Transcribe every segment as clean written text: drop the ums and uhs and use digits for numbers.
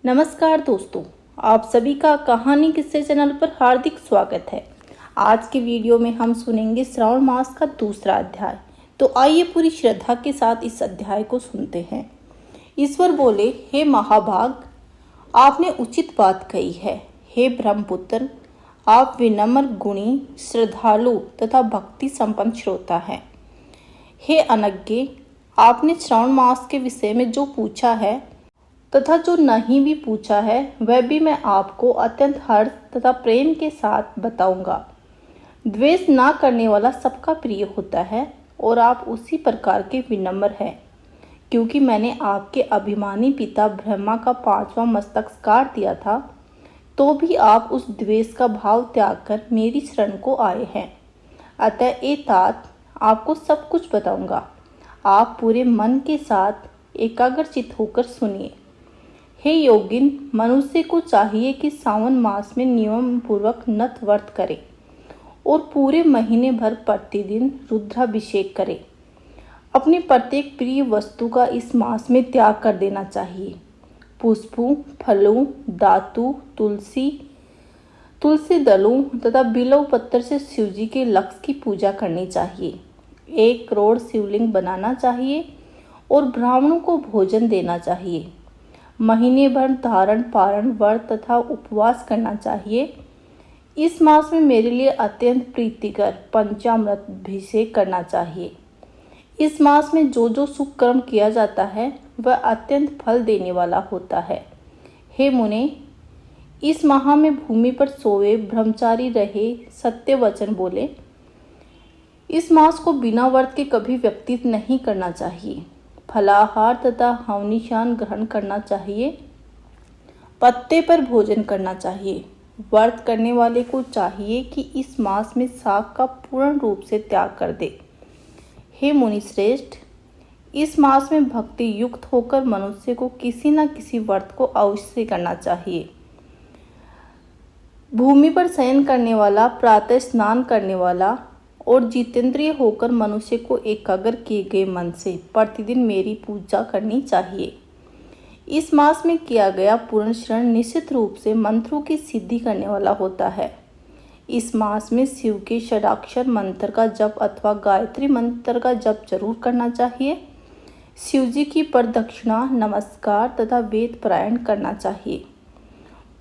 नमस्कार दोस्तों, आप सभी का कहानी किस्से चैनल पर हार्दिक स्वागत है। आज के वीडियो में हम सुनेंगे श्रावण मास का दूसरा अध्याय। तो आइए पूरी श्रद्धा के साथ इस अध्याय को सुनते हैं। ईश्वर बोले, हे महाभाग, आपने उचित बात कही है। हे ब्रह्मपुत्र, आप विनम्र, गुणी, श्रद्धालु तथा भक्ति संपन्न श्रोता हैं। हे अनज्ञे, आपने श्रावण मास के विषय में जो पूछा है तथा जो नहीं भी पूछा है वह भी मैं आपको अत्यंत हर्ष तथा प्रेम के साथ बताऊंगा। द्वेष ना करने वाला सबका प्रिय होता है और आप उसी प्रकार के विनम्र हैं, क्योंकि मैंने आपके अभिमानी पिता ब्रह्मा का 5वां मस्तक काट दिया था, तो भी आप उस द्वेष का भाव त्याग कर मेरी शरण को आए हैं। अतः ए तात, आपको सब कुछ बताऊंगा। आप पूरे मन के साथ एकाग्रचित होकर सुनिए। हे योगिन, मनुष्य को चाहिए कि सावन मास में नियम पूर्वक नत व्रत करे और पूरे महीने भर प्रतिदिन रुद्राभिषेक करे। अपनी प्रत्येक प्रिय वस्तु का इस मास में त्याग कर देना चाहिए। पुष्पों, फलों, धातु, तुलसी दलों तथा बिल्व पत्थर से शिवजी के लक्ष्य की पूजा करनी चाहिए। 1 करोड़ शिवलिंग बनाना चाहिए और ब्राह्मणों को भोजन देना चाहिए। महीने भर धारण, पारण, व्रत तथा उपवास करना चाहिए। इस मास में मेरे लिए अत्यंत प्रीतिकर पंचामृत अभिषेक करना चाहिए। इस मास में जो जो शुभ कर्म किया जाता है वह अत्यंत फल देने वाला होता है। हे मुने, इस माह में भूमि पर सोए, ब्रह्मचारी रहे, सत्य वचन बोले। इस मास को बिना व्रत के कभी व्यतीत नहीं करना चाहिए। फलाहार तथा हवनिशान ग्रहण करना चाहिए। पत्ते पर भोजन करना चाहिए। व्रत करने वाले को चाहिए कि इस मास में शाक का पूर्ण रूप से त्याग कर दे। हे मुनि श्रेष्ठ, इस मास में भक्ति युक्त होकर मनुष्य को किसी न किसी व्रत को अवश्य करना चाहिए। भूमि पर शयन करने वाला, प्रातः स्नान करने वाला और जितेंद्रिय होकर मनुष्य को एकाग्र किए गए मन से प्रतिदिन मेरी पूजा करनी चाहिए। इस मास में किया गया पूर्ण श्रवण निश्चित रूप से मंत्रों की सिद्धि करने वाला होता है। इस मास में शिव के षडाक्षर मंत्र का जप अथवा गायत्री मंत्र का जप जरूर करना चाहिए। शिव जी की प्रदक्षिणा, नमस्कार तथा वेद पारायण करना चाहिए।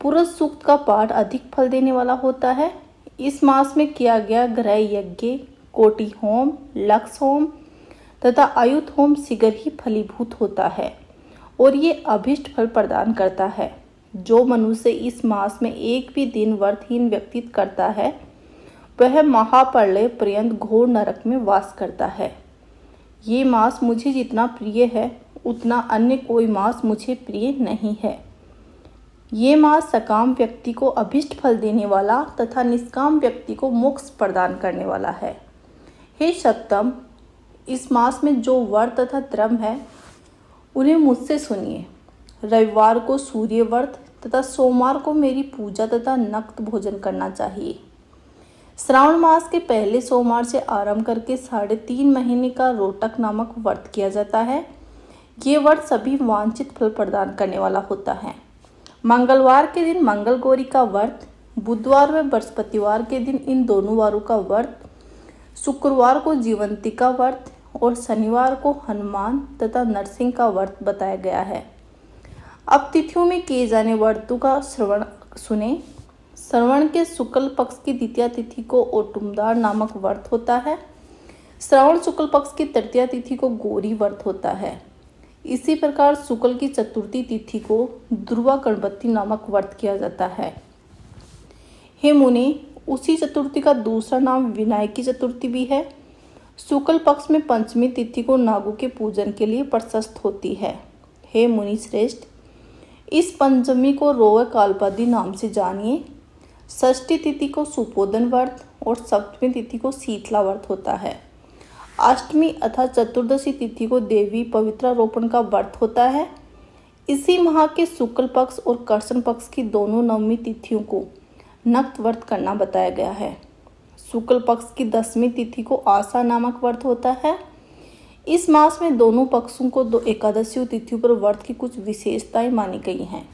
पुरुष सूक्त का पाठ अधिक फल देने वाला होता है। इस मास में किया गया ग्रह यज्ञ, कोटि होम, लक्ष्य होम तथा आयुध होम शीघ्र ही फलीभूत होता है और ये अभिष्ट फल प्रदान करता है। जो मनुष्य इस मास में एक भी दिन व्रतहीन व्यतीत करता है वह महाप्रलय पर्यंत घोर नरक में वास करता है। ये मास मुझे जितना प्रिय है उतना अन्य कोई मास मुझे प्रिय नहीं है। ये मास सकाम व्यक्ति को अभिष्ट फल देने वाला तथा निष्काम व्यक्ति को मोक्ष प्रदान करने वाला है। हे सत्तम, इस मास में जो व्रत तथा धर्म है उन्हें मुझसे सुनिए। रविवार को सूर्य व्रत तथा सोमवार को मेरी पूजा तथा नक्त भोजन करना चाहिए। श्रावण मास के पहले सोमवार से आरंभ करके 3.5 महीने का रोटक नामक व्रत किया जाता है। ये व्रत सभी वांछित फल प्रदान करने वाला होता है। मंगलवार के दिन मंगल गौरी का व्रत, बुधवार व बृहस्पतिवार के दिन इन दोनों वारों का व्रत, शुक्रवार को जीवंती का व्रत और शनिवार को हनुमान तथा नरसिंह का व्रत बताया गया है। अब तिथियों में किए जाने व्रतों का श्रवण सुने। श्रवण के शुक्ल पक्ष की द्वितीय तिथि को ओटुमदार नामक व्रत होता है। श्रावण शुक्ल पक्ष की तृतीय तिथि को गौरी व्रत होता है। इसी प्रकार शुक्ल की चतुर्थी तिथि को ध्रुवा गणपति नामक व्रत किया जाता है। हे मुनि, उसी चतुर्थी का दूसरा नाम विनायकी चतुर्थी भी है। शुक्ल पक्ष में पंचमी तिथि को नागों के पूजन के लिए प्रशस्त होती है। हे मुनि श्रेष्ठ, इस पंचमी को रोव कालपादी नाम से जानिए। षष्ठी तिथि को सुपोदन व्रत और सप्तमी तिथि को शीतला व्रत होता है। अष्टमी अथवा चतुर्दशी तिथि को देवी पवित्रारोपण का व्रत होता है। इसी माह के शुक्ल पक्ष और कृष्ण पक्ष की दोनों नवमी तिथियों को नक्त व्रत करना बताया गया है। शुक्ल पक्ष की 10वीं तिथि को आशा नामक व्रत होता है। इस मास में दोनों पक्षों को 2 एकादशियों तिथियों पर व्रत की कुछ विशेषताएं मानी गई हैं।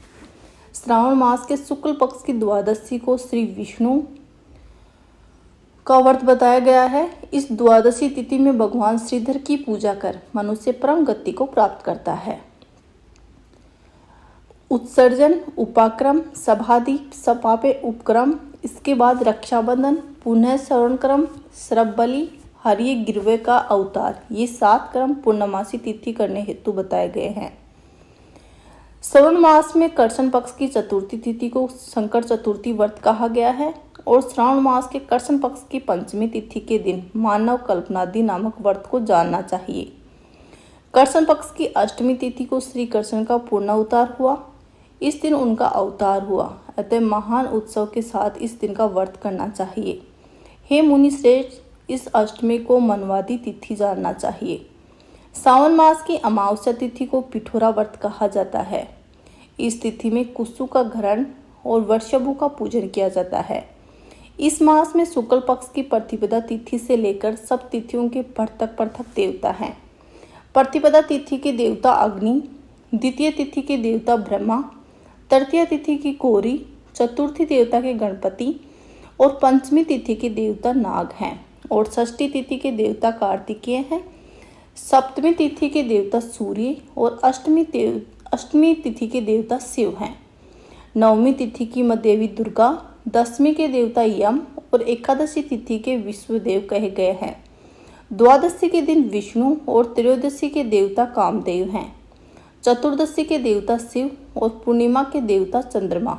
श्रावण मास के शुक्ल पक्ष की द्वादशी को श्री विष्णु का व्रत बताया गया है। इस द्वादशी तिथि में भगवान श्रीधर की पूजा कर मनुष्य परम गति को प्राप्त करता है। उत्सर्जन, उपाक्रम, सभादीप, सपापे उपक्रम, इसके बाद रक्षाबंधन, पुनः श्रवण क्रम, श्रबबली, हरिय गिरवे का अवतार, ये 7 क्रम पूर्णमासी तिथि करने हेतु बताए गए हैं। श्रवण मास में कर्षण पक्ष की चतुर्थी तिथि को संकट चतुर्थी व्रत कहा गया है और श्रावण मास के कर्षण पक्ष की पंचमी तिथि के दिन मानव कल्पनादि नामक व्रत को जानना चाहिए। कर्षण पक्ष की अष्टमी तिथि को श्री कृष्ण का पूर्ण अवतार हुआ। इस दिन उनका अवतार हुआ, अतः महान उत्सव के साथ इस दिन का व्रत करना चाहिए। हे मुनि श्रेष्ठ, इस अष्टमी को मनवादी तिथि जानना चाहिए। सावन मास की अमावस्या तिथि को पिठोरा व्रत कहा जाता है। इस तिथि में कुसु का ग्रहण और वृषभु का पूजन किया जाता है। इस मास में शुक्ल पक्ष की प्रतिपदा तिथि से लेकर सब तिथियों के पृथक देवता हैं। प्रतिपदा तिथि के देवता अग्नि, द्वितीय तिथि के देवता ब्रह्मा, तृतीय तिथि की गौरी, चतुर्थी देवता के गणपति और पंचमी तिथि के देवता नाग हैं और षष्ठी तिथि के देवता कार्तिकेय हैं। सप्तमी तिथि के देवता सूर्य और अष्टमी तिथि के देवता शिव हैं। नवमी तिथि की देवी दुर्गा, दसवीं के देवता यम और एकादशी तिथि के विश्वदेव कहे गए हैं। द्वादशी के दिन विष्णु और त्रयोदशी के देवता कामदेव हैं। चतुर्दशी के देवता शिव और पूर्णिमा के देवता चंद्रमा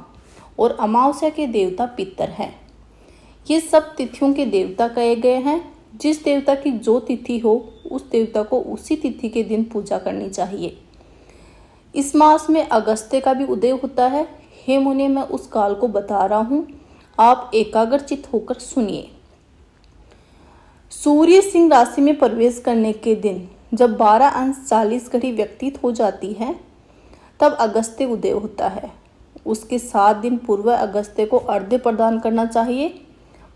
और अमावस्या के देवता पितर हैं। ये सब तिथियों के देवता कहे गए हैं। जिस देवता की जो तिथि हो उस देवता को उसी तिथि के दिन पूजा करनी चाहिए। इस मास में अगस्त्य का भी उदय होता है। हे मुनि, मैं उस काल को बता रहा हूँ, आप एकाग्रचित होकर सुनिए। सूर्य सिंह राशि में प्रवेश करने के दिन जब 12:40 व्यतीत हो जाती है तब अगस्त्य उदय होता है। उसके 7 दिन पूर्व अगस्त्य को अर्घ्य प्रदान करना चाहिए।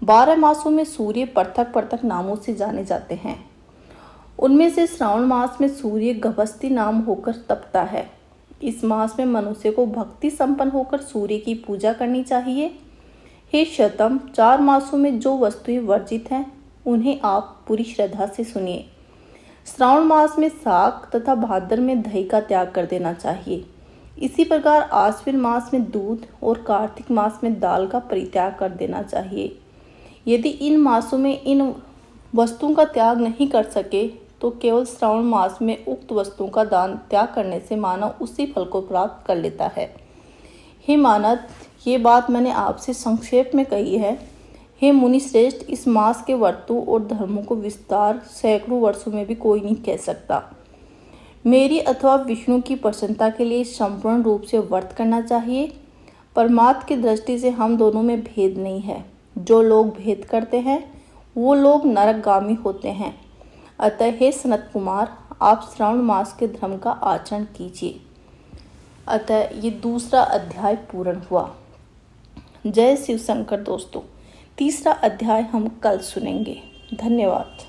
12 मासों में सूर्य पृथक नामों से जाने जाते हैं। उनमें से श्रावण मास में सूर्य गभस्ती नाम होकर तपता है। इस मास में मनुष्य को भक्ति संपन्न होकर सूर्य की पूजा करनी चाहिए। हे शतम, 4 मासों में जो वस्तुएं वर्जित हैं उन्हें आप पूरी श्रद्धा से सुनिए। श्रावण मास में साग तथा भाद्र में दही का त्याग कर देना चाहिए। इसी प्रकार आश्विन मास में दूध और कार्तिक मास में दाल का परित्याग कर देना चाहिए। यदि इन मासों में इन वस्तुओं का त्याग नहीं कर सके तो केवल श्रावण मास में उक्त वस्तुओं का दान त्याग करने से मानव उसी फल को प्राप्त कर लेता है। हे मानव, ये बात मैंने आपसे संक्षेप में कही है। हे मुनि श्रेष्ठ, इस मास के व्रतों और धर्मों को विस्तार सैकड़ों वर्षों में भी कोई नहीं कह सकता। मेरी अथवा विष्णु की प्रसन्नता के लिए संपूर्ण रूप से व्रत करना चाहिए। परमात्मा की दृष्टि से हम दोनों में भेद नहीं है। जो लोग भेद करते हैं वो लोग नरकगामी होते हैं। अतः हे सनत कुमार, आप श्रावण मास के धर्म का आचरण कीजिए। अतः ये दूसरा अध्याय पूर्ण हुआ। जय शिव शंकर दोस्तों, तीसरा अध्याय हम कल सुनेंगे। धन्यवाद।